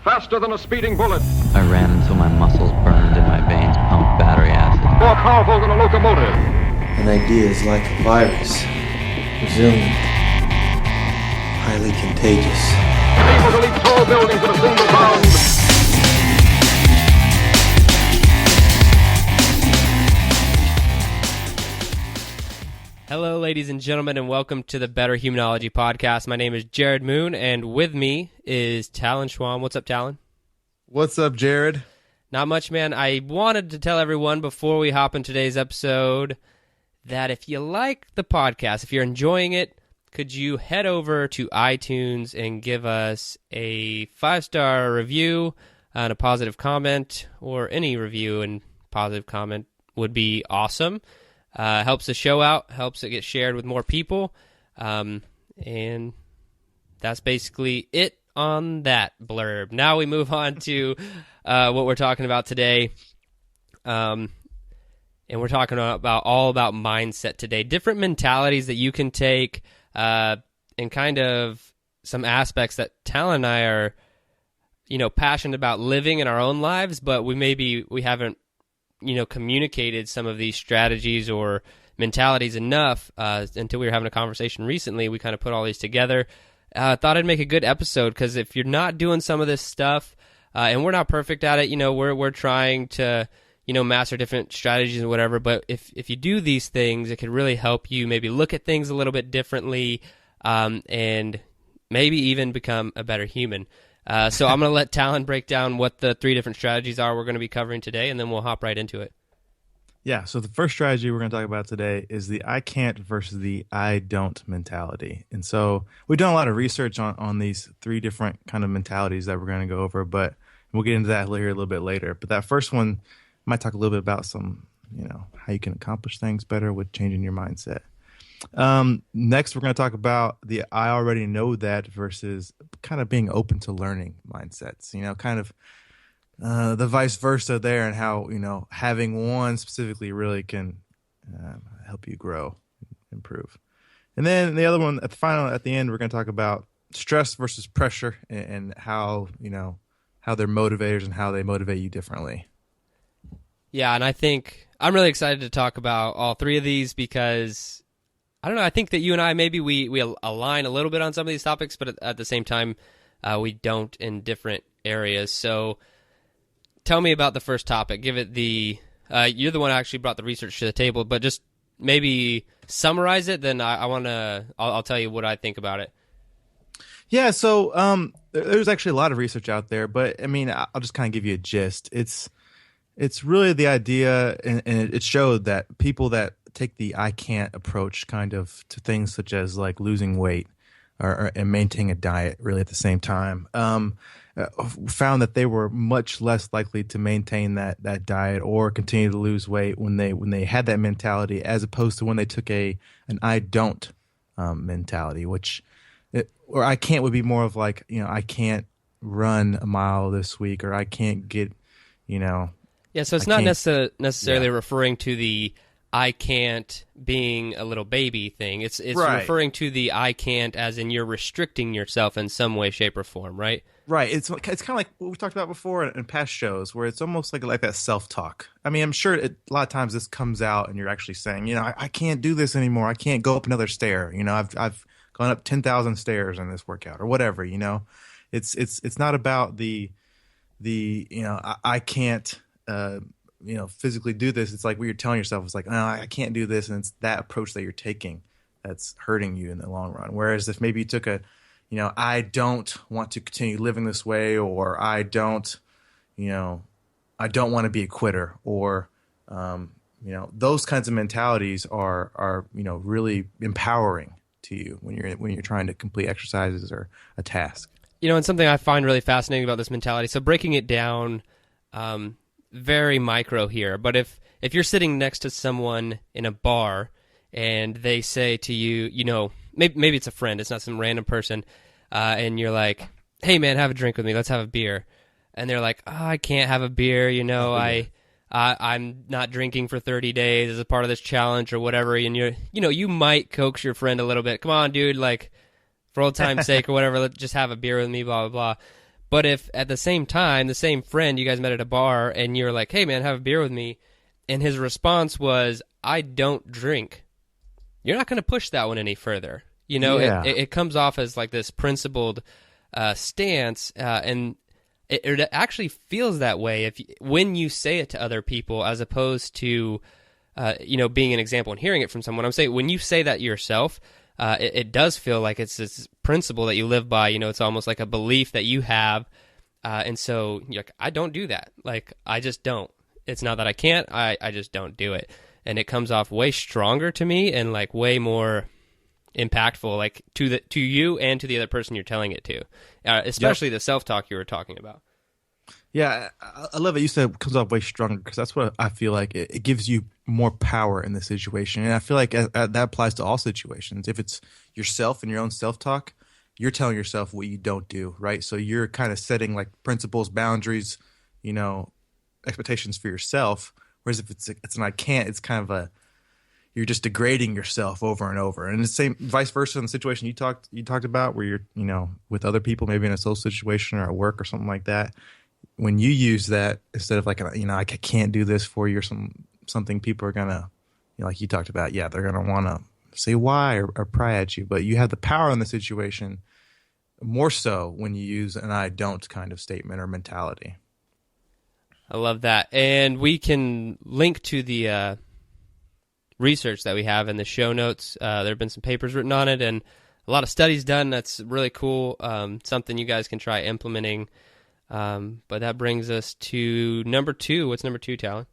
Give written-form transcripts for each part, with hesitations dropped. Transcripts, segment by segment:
Faster than a speeding bullet. I ran until my muscles burned and my veins pumped battery acid. More powerful than a locomotive. An idea is like a virus. Resilient. Highly contagious. Able to leap tall buildings at a single bound. Hello, ladies and gentlemen, and welcome to the Betterhumanology podcast. My name is Jerred Moon, and with me is Talon Schwam. What's up, Talon? What's up, Jerred? Not much, man. I wanted to tell everyone before we hop in today's episode that if you like the podcast, if you're enjoying it, could you head over to iTunes and give us a 5-star review and a positive comment, or any review and positive comment would be awesome. Helps the show out, helps it get shared with more people, and that's basically it on that blurb. Now we move on to what we're talking about today, and we're talking all about mindset today. Different mentalities that you can take, and kind of some aspects that Talon and I are, passionate about living in our own lives, but we haven't communicated some of these strategies or mentalities enough until we were having a conversation recently. We kind of put all these together. Thought I'd make a good episode, because if you're not doing some of this stuff, and we're not perfect at it, we're trying to, master different strategies and whatever, but if you do these things, it could really help you maybe look at things a little bit differently, and maybe even become a better human. So I'm going to let Talon break down what the 3 different strategies are we're going to be covering today, and then we'll hop right into it. Yeah, so the first strategy we're going to talk about today is the I can't versus the I don't mentality. And so we've done a lot of research on these 3 different kind of mentalities that we're going to go over, but we'll get into that here a little bit later. But that first one might talk a little bit about some, how you can accomplish things better with changing your mindset. Next, we're going to talk about the I already know that versus kind of being open to learning mindsets, kind of the vice versa there, and how, having one specifically really can help you grow, improve. And then the other one at the end, we're going to talk about stress versus pressure, and how, how they're motivators and how they motivate you differently. Yeah, and I think I'm really excited to talk about all 3 of these, because I don't know, I think that you and I, maybe we align a little bit on some of these topics, but at the same time, we don't in different areas. So tell me about the first topic. Give it you're the one who actually brought the research to the table, but just maybe summarize it, then I'll tell you what I think about it. Yeah, so there's actually a lot of research out there, but I mean, I'll just kind of give you a gist. It's really the idea, and it showed that people that take the I can't approach kind of to things such as like losing weight and maintaining a diet really at the same time, found that they were much less likely to maintain that diet or continue to lose weight when they had that mentality, as opposed to when they took an I don't mentality, or I can't would be more of like, I can't run a mile this week, or I can't get, Yeah, so it's not necessarily referring to the I can't being a little baby thing. It's right. Referring to the I can't as in you're restricting yourself in some way, shape, or form, right? Right. It's kind of like what we talked about before in past shows, where it's almost like that self-talk. I mean, I'm sure a lot of times this comes out and you're actually saying, I can't do this anymore. I can't go up another stair. I've gone up 10,000 stairs in this workout, or whatever. It's not about the I can't physically do this. It's like what you're telling yourself. It's like, no, I can't do this, and it's that approach that you're taking that's hurting you in the long run. Whereas if maybe you took I don't want to continue living this way, or I don't want to be a quitter, or those kinds of mentalities are really empowering to you when you're trying to complete exercises or a task. And something I find really fascinating about this mentality. So breaking it down, very micro here, but if you're sitting next to someone in a bar and they say to you, maybe it's a friend, it's not some random person, and you're like, hey man, have a drink with me, let's have a beer, and they're like, oh, I can't have a beer, I'm not drinking for 30 days as a part of this challenge or whatever, and you might coax your friend a little bit, come on dude, like for old time's sake or whatever, let's just have a beer with me, blah blah blah. But if at the same time, the same friend, you guys met at a bar and you're like, hey man, have a beer with me, and his response was, I don't drink, you're not going to push that one any further. You know, Yeah. it comes off as like this principled stance, and it actually feels that way when you say it to other people, as opposed to, being an example and hearing it from someone. I'm saying when you say that yourself, it does feel like it's this principle that you live by. You know, it's almost like a belief that you have, and so you're like, I don't do that. Like, I just don't. It's not that I can't. I just don't do it, and it comes off way stronger to me and like way more impactful, like to you and to the other person you're telling it to, especially the self-talk you were talking about. Yeah, I love it. You said it comes off way stronger, because that's what I feel like. It gives you more power in the situation. And I feel like that applies to all situations. If it's yourself and your own self-talk, you're telling yourself what you don't do, right? So you're kind of setting like principles, boundaries, expectations for yourself. Whereas if it's an I can't, it's kind of you're just degrading yourself over and over. And the same vice versa in the situation you talked about, where you're, with other people, maybe in a social situation or at work or something like that. When you use that instead of like, I can't do this for you or something, people are going to, like you talked about, yeah, they're going to want to say why or pry at you. But you have the power in the situation more so when you use an I don't kind of statement or mentality. I love that. And we can link to the research that we have in the show notes. There have been some papers written on it and a lot of studies done. That's really cool. Something you guys can try implementing. But that brings us to number 2. What's number 2, Talon?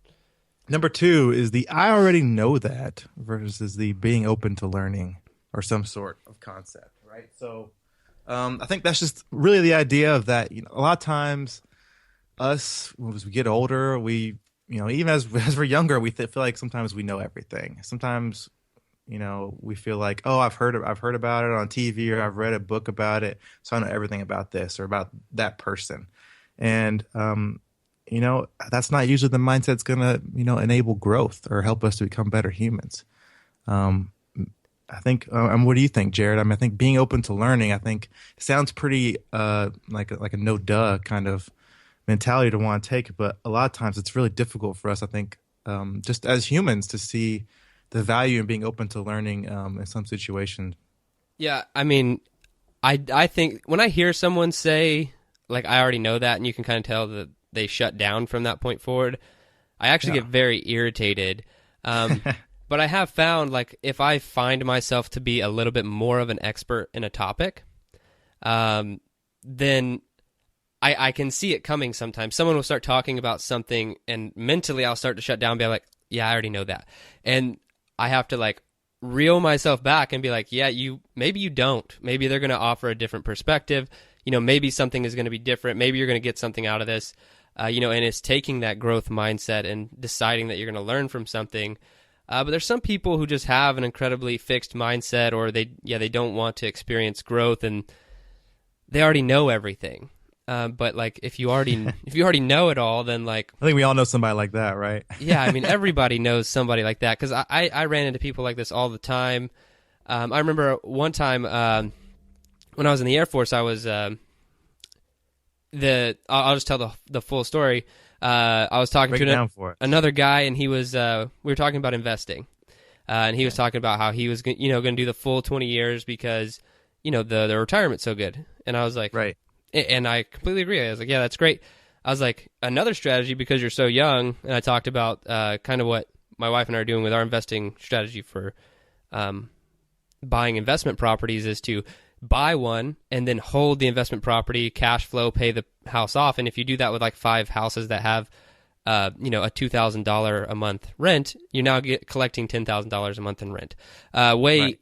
Number 2 is the I already know that versus the being open to learning or some sort of concept, right? So I think that's just really the idea of that. A lot of times us, as we get older, we, even as we're younger, we feel like sometimes we know everything. Sometimes, we feel like, oh, I've heard about it on TV, or I've read a book about it, so I know everything about this or about that person. And, that's not usually the mindset that's going to, enable growth or help us to become better humans. I think, what do you think, Jerred? I think being open to learning, I think sounds pretty like a no duh kind of mentality to want to take, but a lot of times it's really difficult for us, I think, just as humans, to see the value in being open to learning in some situations. Yeah, I think when I hear someone say, like, I already know that, and you can kind of tell that they shut down from that point forward, I actually get very irritated. But I have found, like, if I find myself to be a little bit more of an expert in a topic, then I can see it coming sometimes. Someone will start talking about something, and mentally I'll start to shut down and be like, yeah, I already know that. And I have to, like, reel myself back and be like, yeah, maybe you don't. Maybe they're going to offer a different perspective. Maybe something is going to be different. Maybe you're going to get something out of this. And it's taking that growth mindset and deciding that you're going to learn from something. But there's some people who just have an incredibly fixed mindset, or they don't want to experience growth, and they already know everything. But like, if you already know it all, then like, I think we all know somebody like that, right? Yeah, everybody knows somebody like that, because I ran into people like this all the time. I remember one time when I was in the Air Force, I was I'll just tell the full story. I was talking to another guy, and he was we were talking about investing, and he was talking about how he was going to do the full 20 years because the retirement's so good, and I was like, right. And I completely agree. I was like, yeah, that's great. I was like, another strategy, because you're so young, and I talked about kind of what my wife and I are doing with our investing strategy for buying investment properties, is to buy one and then hold the investment property, cash flow, pay the house off. And if you do that with like 5 houses that have a $2,000 a month rent, you're now collecting $10,000 a month in rent.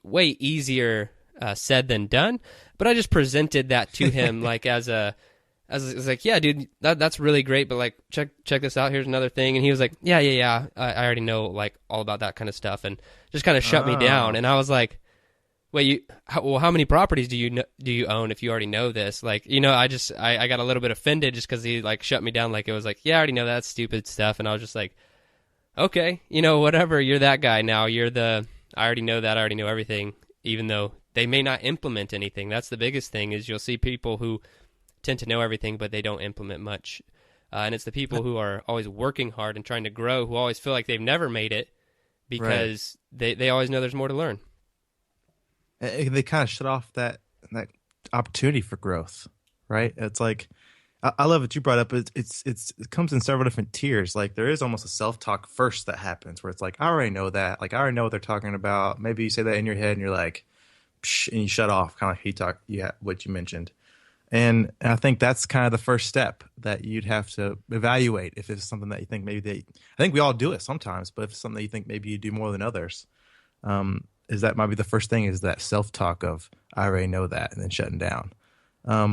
Way easier said than done. But I just presented that to him like as like, yeah, dude, that's really great, but like, check this out. Here's another thing. And he was like, yeah, I already know like all about that kind of stuff, and just kind of shut me down. And I was like, wait, how many properties do you own if you already know this? Like, I got a little bit offended just because he like shut me down. Like, it was like, yeah, I already know that stupid stuff. And I was just like, okay, whatever. You're that guy now. I already know that. I already know everything, even though they may not implement anything. That's the biggest thing, is you'll see people who tend to know everything, but they don't implement much. And it's the people who are always working hard and trying to grow, who always feel like they've never made it because they always know there's more to learn. They kind of shut off that opportunity for growth, right? It's like, I love what you brought up. It comes in several different tiers. Like there is almost a self-talk first that happens where it's like, I already know that. Like I already know what they're talking about. Maybe you say that in your head and you're like, psh, and you shut off, kind of like what you mentioned. And I think that's kind of the first step that you'd have to evaluate if it's something that you think I think we all do it sometimes, but if it's something that you think maybe you do more than others, is that might be the first thing, is that self-talk of, I already know that, and then shutting down.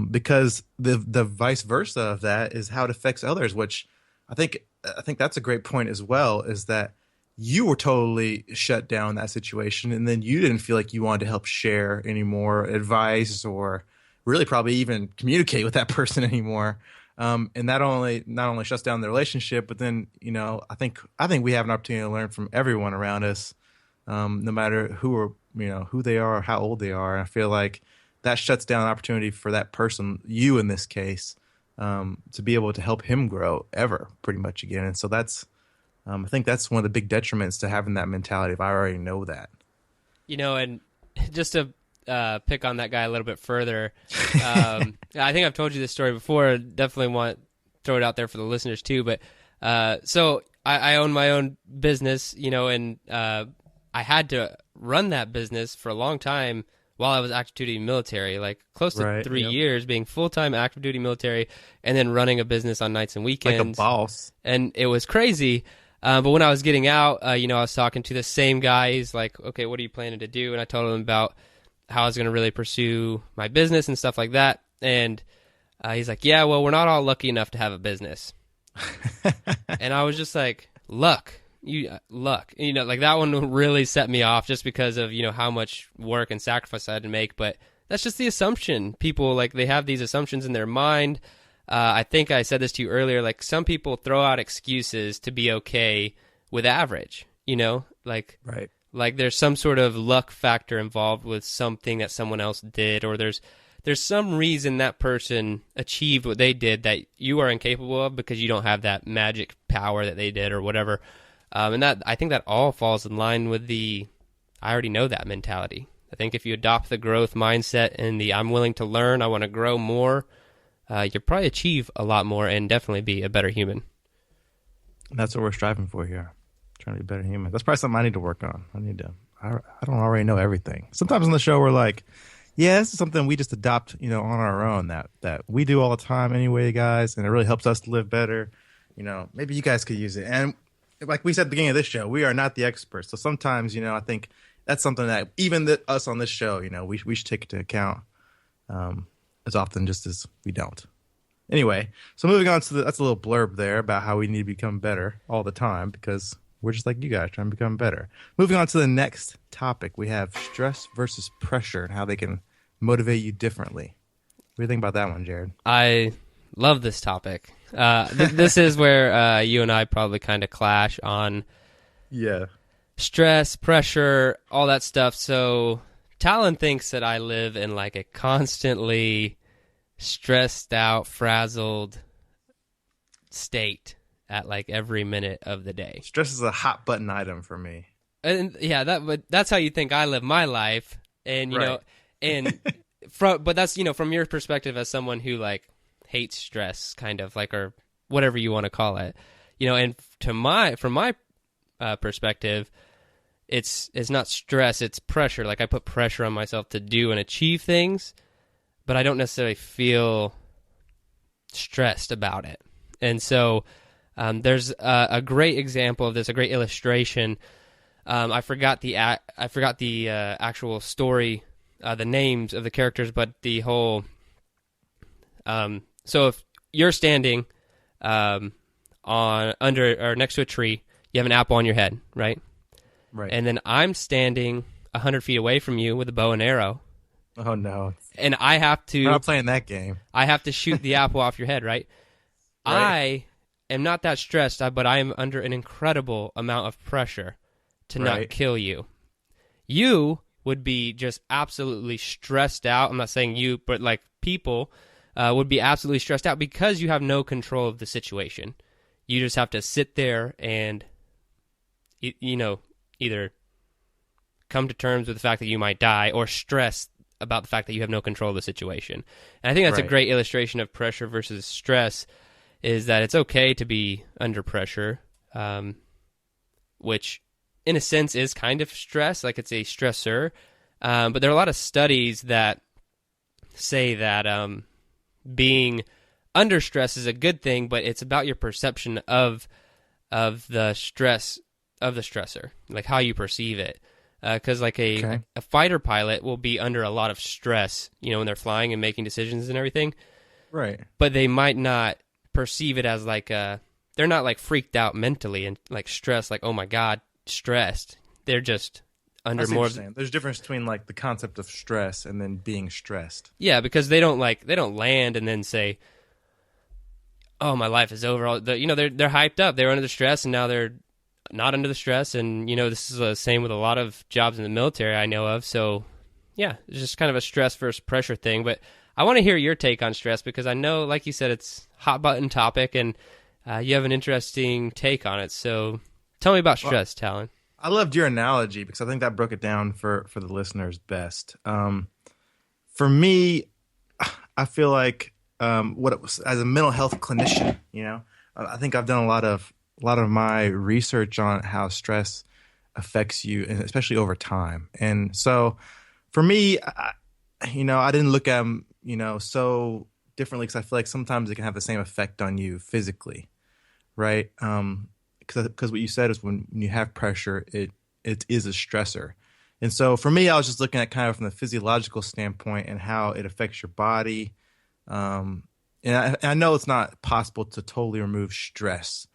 Because the vice versa of that is how it affects others, which I think that's a great point as well, is that you were totally shut down in that situation, and then you didn't feel like you wanted to help share any more advice or really probably even communicate with that person anymore. And that not only shuts down the relationship, but then, I think we have an opportunity to learn from everyone around us, no matter who they are or how old they are. And I feel like that shuts down an opportunity for that person, you in this case, to be able to help him grow ever, pretty much again. And so that's, I think that's one of the big detriments to having that mentality of, I already know that. And just to pick on that guy a little bit further, I think I've told you this story before. Definitely want to throw it out there for the listeners too. But so I own my own business, and I had to run that business for a long time while I was active duty military, like close to 3 years, being full-time active duty military, and then running a business on nights and weekends. Like a boss. And it was crazy. But when I was getting out, I was talking to the same guy. He's like, okay, what are you planning to do? And I told him about how I was going to really pursue my business and stuff like that. And he's like, yeah, well, we're not all lucky enough to have a business. And I was just like, luck. Like that one really set me off, just because of how much work and sacrifice I had to make. But that's just the assumption. People, like, they have these assumptions in their mind. I think I said this to you earlier, like some people throw out excuses to be okay with average, like there's some sort of luck factor involved with something that someone else did, or there's some reason that person achieved what they did that you are incapable of because you don't have that magic power that they did or whatever. And that, I think that all falls in line with the I already know that mentality. I think if you adopt the growth mindset and the I'm willing to learn, I want to grow more, you'll probably achieve a lot more and definitely be a better human. That's what we're striving for here, trying to be a better human. That's probably something I need to work on. I don't already know everything. Sometimes on the show we're like, yeah, this is something we just adopt, on our own, that we do all the time anyway, guys, and it really helps us to live better. Maybe you guys could use it. And like we said at the beginning of this show, we are not the experts. So sometimes, I think that's something that even us on this show, we should take into account as often just as we don't. Anyway, so moving on to that's a little blurb there about how we need to become better all the time, because we're just like you guys, trying to become better. Moving on to the next topic, we have stress versus pressure and how they can motivate you differently. What do you think about that one, Jerred? I love this topic. This is where you and I probably kind of clash on stress, pressure, all that stuff. So Talon thinks that I live in like a constantly stressed out, frazzled state at like every minute of the day. Stress is a hot button item for me. And yeah, that's how you think I live my life. And but that's from your perspective as someone who like hates stress, kind of like, or whatever you want to call it, and from my perspective, it's not stress, it's pressure. Like I put pressure on myself to do and achieve things, but I don't necessarily feel stressed about it. And so there's a great example of this, a great illustration. I forgot the actual story, the names of the characters, but the whole. So if you're standing under or next to a tree, you have an apple on your head, right? Right. And then I'm standing 100 feet away from you with a bow and arrow. Oh no! And I have to. We're not playing that game. I have to shoot the apple off your head, right? I am not that stressed, but I am under an incredible amount of pressure to not kill you. You would be just absolutely stressed out. I'm not saying you, but like people would be absolutely stressed out because you have no control of the situation. You just have to sit there and, either come to terms with the fact that you might die or stress about the fact that you have no control of the situation. And I think that's a great illustration of pressure versus stress, is that it's okay to be under pressure, which in a sense is kind of stress, like it's a stressor. But there are a lot of studies that say that being under stress is a good thing, but it's about your perception of the stress of the stressor, like how you perceive it. Because a fighter pilot will be under a lot of stress, when they're flying and making decisions and everything. Right. But they might not perceive it as they're not freaked out mentally and stressed, oh my God, stressed. They're just under more. There's a difference between the concept of stress and then being stressed. Yeah, because they don't land and then say, "Oh, my life is over." They're hyped up. They're under the stress, and now they're not under the stress. And this is the same with a lot of jobs in the military I know of. So yeah, it's just kind of a stress versus pressure thing. But I want to hear your take on stress, because I know, like you said, it's a hot button topic, and you have an interesting take on it. So tell me about stress, Talon. I loved your analogy because I think that broke it down for the listeners best. For me, I feel like what it was as a mental health clinician, I think I've done a lot of my research on how stress affects you, and especially over time. And so for me, I didn't look at them, so differently, because I feel like sometimes it can have the same effect on you physically, right? Because what you said is when you have pressure, it is a stressor. And so for me, I was just looking at kind of from the physiological standpoint and how it affects your body. And I know it's not possible to totally remove stress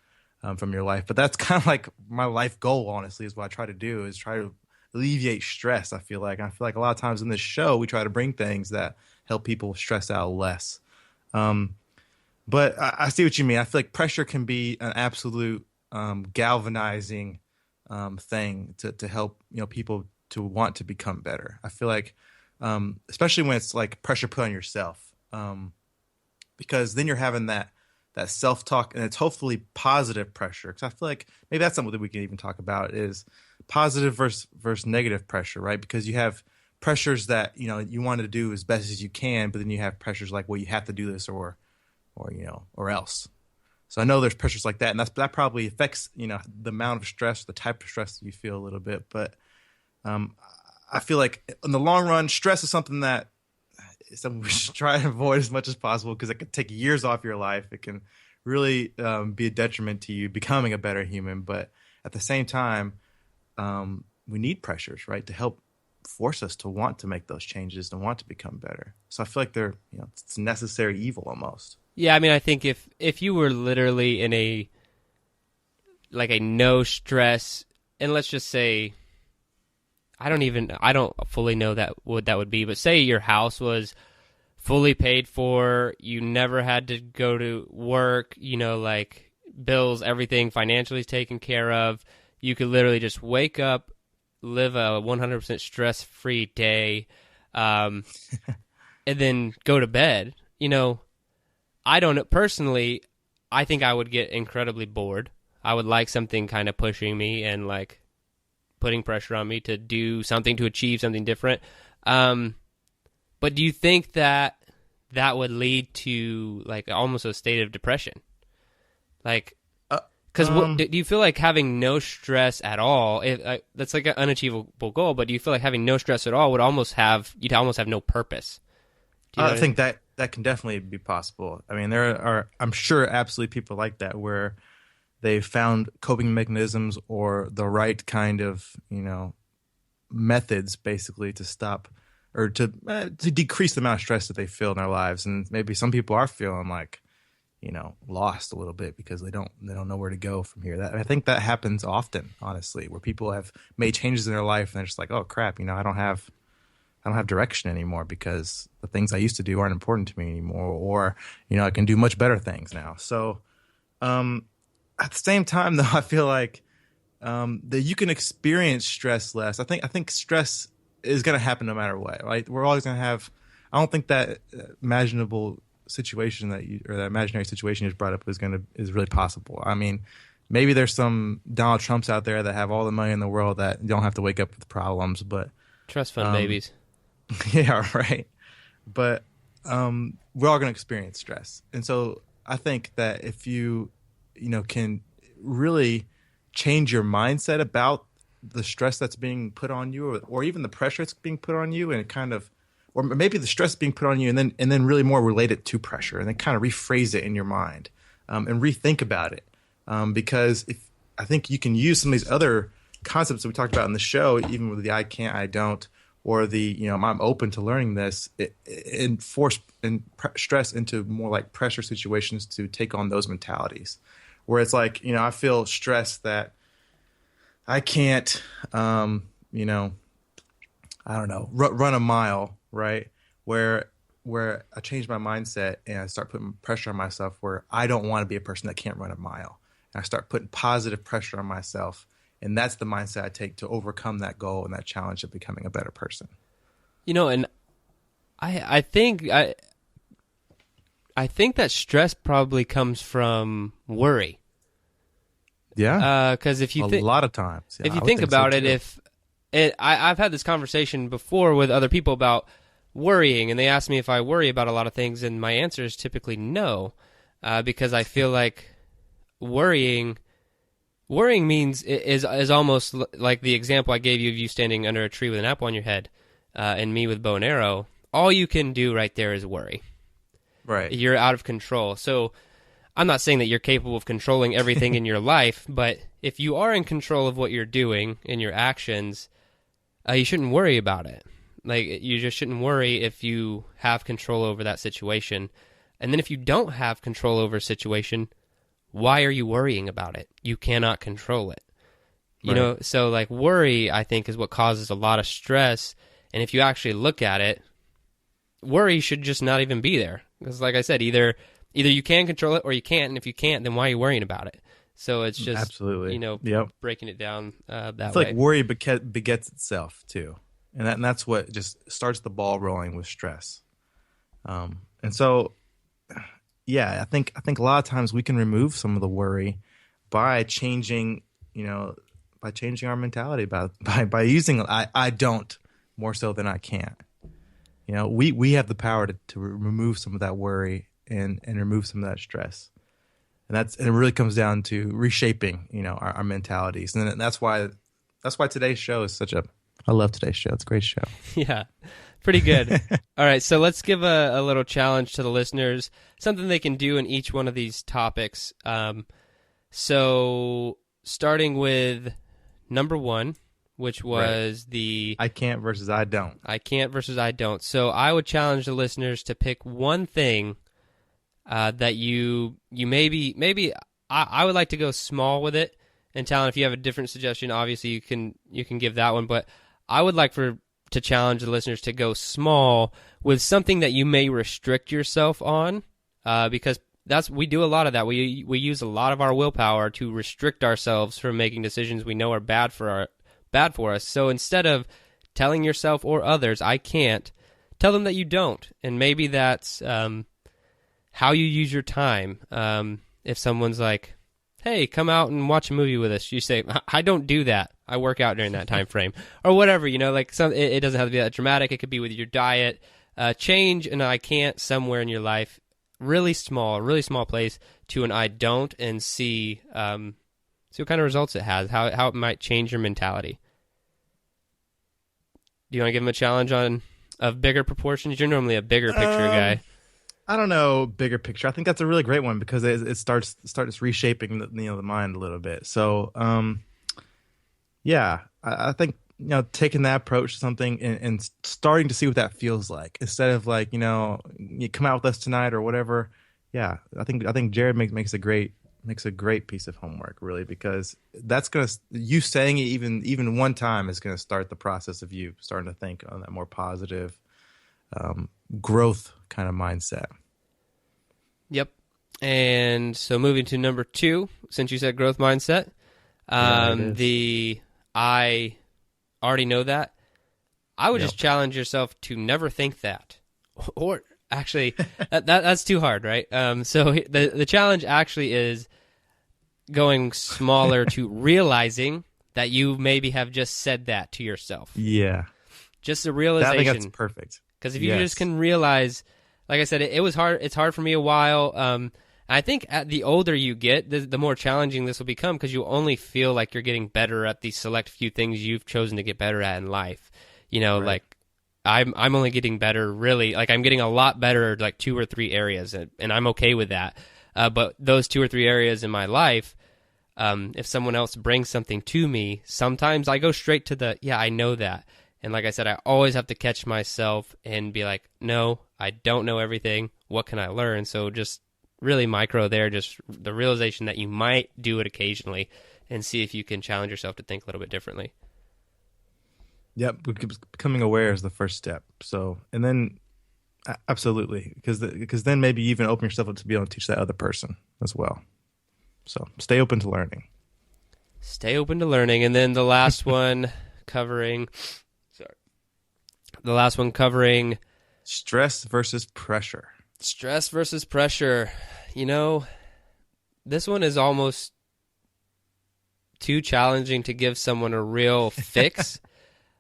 from your life, but that's kind of my life goal, honestly, is what I try to do, is try to alleviate stress. I feel like a lot of times in this show, we try to bring things that help people stress out less. But I see what you mean. I feel like pressure can be an absolute galvanizing thing to help people to want to become better. I feel like especially when it's pressure put on yourself, because then you're having that self-talk, and it's hopefully positive pressure. Because I feel like maybe that's something that we can even talk about, is positive versus negative pressure, right? Because you have pressures that you want to do as best as you can, but then you have pressures well, you have to do this or else. So I know there's pressures like that, and that probably affects the amount of stress, the type of stress that you feel a little bit. But I feel like in the long run, stress is something we should try to avoid as much as possible, because it can take years off your life. It can really be a detriment to you becoming a better human. But at the same time, we need pressures, right, to help force us to want to make those changes and want to become better. So I feel like they're it's a necessary evil almost. Yeah, I mean, I think if you were literally in a no stress, and let's just say, I don't fully know what that would be, but say your house was fully paid for, you never had to go to work, bills, everything financially is taken care of, you could literally just wake up, live a 100% stress-free day, and then go to bed. I don't know. Personally, I think I would get incredibly bored. I would like something kind of pushing me and putting pressure on me to do something, to achieve something different. But do you think that would lead to almost a state of depression? Because do you feel like having no stress at all, that's an unachievable goal, but do you feel like having no stress at all you'd almost have no purpose? I think that can definitely be possible. I mean, there are, I'm sure, absolutely people like that, where they've found coping mechanisms or the right kind of, methods basically to stop or to decrease the amount of stress that they feel in their lives. And maybe some people are feeling lost a little bit because they don't know where to go from here. I think that happens often, honestly, where people have made changes in their life and they're just oh crap, I don't have direction anymore because the things I used to do aren't important to me anymore, or I can do much better things now. So at the same time, though, I feel like that you can experience stress less. I think stress is going to happen no matter what, right? We're always going to have. I don't think that imaginable situation or that imaginary situation you just brought up is really possible. I mean, maybe there's some Donald Trumps out there that have all the money in the world that don't have to wake up with problems, but Trust fund babies. yeah, right. But we're all going to experience stress, and so I think that if you can really change your mindset about the stress that's being put on you, or even the pressure that's being put on you, and it kind of, or maybe the stress being put on you, and then really more relate it to pressure, and then kind of rephrase it in your mind, and rethink about it, because I think you can use some of these other concepts that we talked about in the show, even with the I can't, I don't, or the I'm open to learning this, and force and stress into more like pressure situations to take on those mentalities, where it's like I feel stressed that I can't I don't know, run a mile, right? Where I change my mindset and I start putting pressure on myself, where I don't want to be a person that can't run a mile, and I start putting positive pressure on myself. And that's the mindset I take to overcome that goal and that challenge of becoming a better person. And I think that stress probably comes from worry. Yeah. Because if you a lot of times, if you think about it, I've had this conversation before with other people about worrying, and they ask me if I worry about a lot of things, and my answer is typically no, because I feel like worrying means is almost like the example I gave you of you standing under a tree with an apple on your head, and me with bow and arrow. All you can do right there is worry. Right. You're out of control. So I'm not saying that you're capable of controlling everything in your life, but if you are in control of what you're doing and your actions, you shouldn't worry about it. Like, you just shouldn't worry if you have control over that situation. And then if you don't have control over a situation, why are you worrying about it? You cannot control it. So like worry, I think, is what causes a lot of stress. And if you actually look at it, worry should just not even be there. Because like I said, either you can control it or you can't. And if you can't, then why are you worrying about it? So it's just, absolutely, breaking it down that way. It's like worry begets itself too. And that's what just starts the ball rolling with stress. And so, yeah, I think a lot of times we can remove some of the worry by changing our mentality by using I don't more so than I can't. We have the power to remove some of that worry and remove some of that stress. And it really comes down to reshaping, our mentalities. And that's why today's show is I love today's show. It's a great show. Yeah. Pretty good. All right, so let's give a little challenge to the listeners, something they can do in each one of these topics. So starting with number 1, which was the I can't versus I don't. I can't versus I don't. So I would challenge the listeners to pick one thing that you maybe I would like to go small with it. And Talon, if you have a different suggestion, obviously you can give that one. But I would like to challenge the listeners to go small with something that you may restrict yourself on, because we do a lot of that. We use a lot of our willpower to restrict ourselves from making decisions we know are bad for us. So instead of telling yourself or others, I can't, tell them that you don't. And maybe that's how you use your time. If someone's like, hey, come out and watch a movie with us, you say, I don't do that. I work out during that time frame, or whatever. It doesn't have to be that dramatic. It could be with your diet. Change an I can't somewhere in your life, really small place, to an I don't, and see what kind of results it has, how it might change your mentality. Do you want to give them a challenge of bigger proportions? You're normally a bigger picture guy. I don't know, bigger picture. I think that's a really great one because it starts reshaping the mind a little bit. So, I think taking that approach to something and starting to see what that feels like instead of like you come out with us tonight or whatever. Yeah, I think Jerred makes a great piece of homework, really, because that's you saying it even one time is gonna start the process of you starting to think on that more positive growth kind of mindset. Yep. And so moving to number 2, since you said growth mindset, I already know that. I would just challenge yourself to never think that. Or actually, that's too hard, right? So the challenge actually is going smaller to realizing that you maybe have just said that to yourself. Yeah. Just the realization. I think that's perfect. Because if you just can realize, like I said, it was hard. It's hard for me a while. I think the older you get, the more challenging this will become, because you only feel like you're getting better at these select few things you've chosen to get better at in life. You know, Right. like I'm only getting better, really. Like I'm getting a lot better, like 2 or 3 areas, and I'm okay with that. But those 2 or 3 areas in my life, if someone else brings something to me, sometimes I go straight to I know that. And like I said, I always have to catch myself and be like, no, I don't know everything. What can I learn? So just really micro there, just the realization that you might do it occasionally, and see if you can challenge yourself to think a little bit differently. Yep, becoming aware is the first step. So, and then absolutely, because then maybe you even open yourself up to be able to teach that other person as well. So stay open to learning. Stay open to learning. And then the last one covering Stress versus pressure. Stress versus pressure. You know, this one is almost too challenging to give someone a real fix.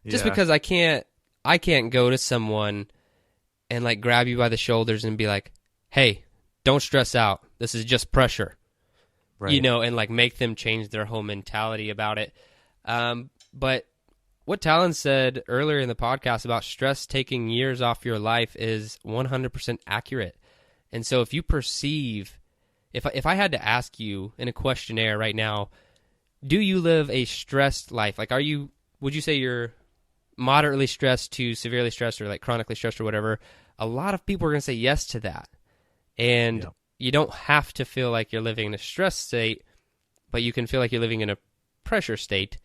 Just because I can't go to someone and like grab you by the shoulders and be like, hey, don't stress out. This is just pressure. Right. You know, and like make them change their whole mentality about it. But what Talon said earlier in the podcast about stress taking years off your life is 100% accurate. And so if you perceive, if I had to ask you in a questionnaire right now, do you live a stressed life? Like, would you say you're moderately stressed to severely stressed or like chronically stressed or whatever? A lot of people are going to say yes to that. And you don't have to feel like you're living in a stress state, but you can feel like you're living in a pressure state.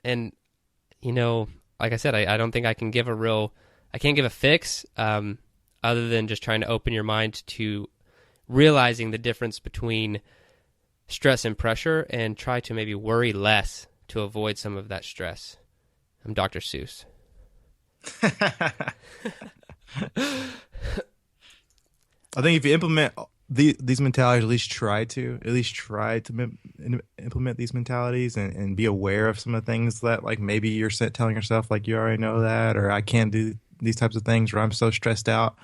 And, you know, like I said, I don't think I can't give a fix other than just trying to open your mind to realizing the difference between stress and pressure, and try to maybe worry less to avoid some of that stress. I'm Dr. Seuss. I think if you implement these mentalities, at least try to implement these mentalities and be aware of some of the things that, like, maybe you're telling yourself, like, you already know that, or I can't do these types of things, or I'm so stressed out.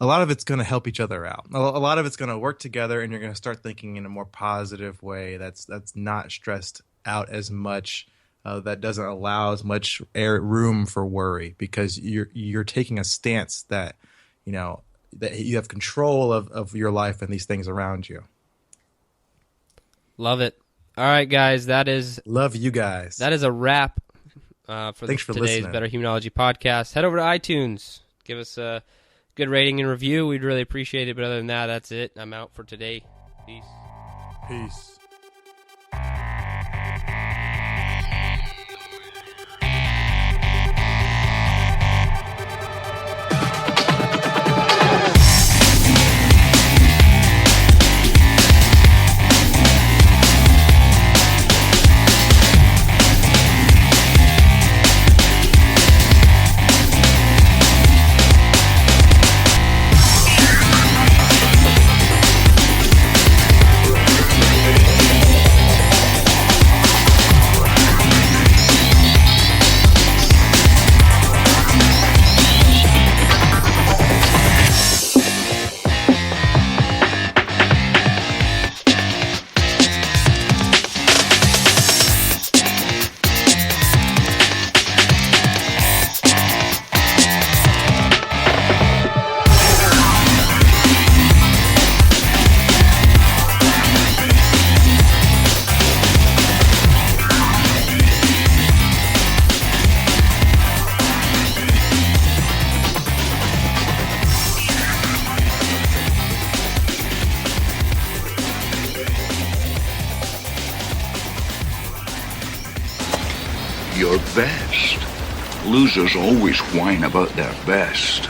A lot of it's going to help each other out. A lot of it's going to work together, and you're going to start thinking in a more positive way that's not stressed out as much, that doesn't allow as much room for worry, because you're taking a stance that, you know, that you have control of your life and these things around you. Love it. All right, guys, love you guys. That is a wrap for today's listening. Better Humanology podcast. Head over to iTunes. Give us a good rating and review. We'd really appreciate it. But other than that, that's it. I'm out for today. Peace. Your best. Losers always whine about their best.